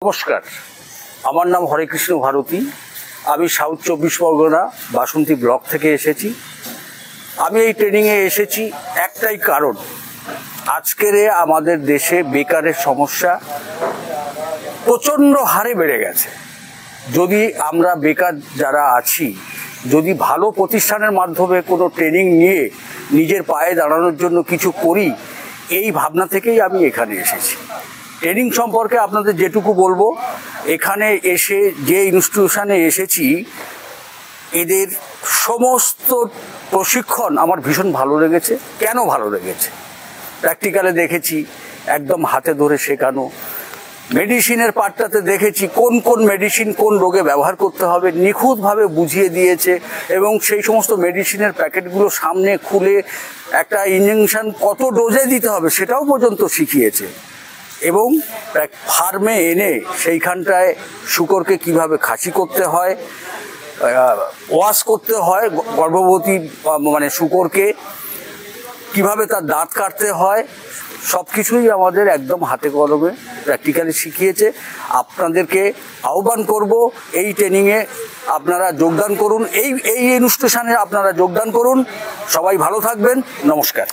নমস্কার, আমার নাম হরেকৃষ্ণ ভারতী। আমি সাউথ 24 পরগনা বাসন্তী ব্লক থেকে এসেছি। আমি এই ট্রেনিংয়ে এসেছি একটাই কারণ, আজকের আমাদের দেশে বেকারের সমস্যা প্রচণ্ড হারে বেড়ে গেছে। যদি আমরা বেকার যারা আছি, যদি ভালো প্রতিষ্ঠানের মাধ্যমে কোনো ট্রেনিং নিয়ে নিজের পায়ে দাঁড়ানোর জন্য কিছু করি, এই ভাবনা থেকেই আমি এখানে এসেছি। ট্রেনিং সম্পর্কে আপনাদের যেটুকু বলবো, এখানে এসে যে ইনস্টিটিউশনে এসেছি, এদের সমস্ত প্রশিক্ষণ আমার ভীষণ ভালো লেগেছে। কেন ভালো লেগেছে? প্র্যাকটিক্যালে দেখেছি একদম হাতে ধরে শেখানো। মেডিসিনের পার্টটাতে দেখেছি কোন কোন মেডিসিন কোন রোগে ব্যবহার করতে হবে নিখুঁতভাবে বুঝিয়ে দিয়েছে, এবং সেই সমস্ত মেডিসিনের প্যাকেটগুলো সামনে খুলে একটা ইঞ্জেকশন কত ডোজে দিতে হবে সেটাও পর্যন্ত শিখিয়েছে। এবং ফার্মে এনে সেইখানটায় শূকরকে কিভাবে খাসি করতে হয়, ওয়াশ করতে হয়, গর্ভবতী মানে শূকরকে কিভাবে তার দাঁত কাটতে হয়, সব কিছুই আমাদের একদম হাতে কলমে প্র্যাকটিক্যালি শিখিয়েছে। আপনাদেরকে আহ্বান করব এই ট্রেনিংয়ে আপনারা যোগদান করুন, এই ইনস্টিটিউশনে আপনারা যোগদান করুন। সবাই ভালো থাকবেন। নমস্কার।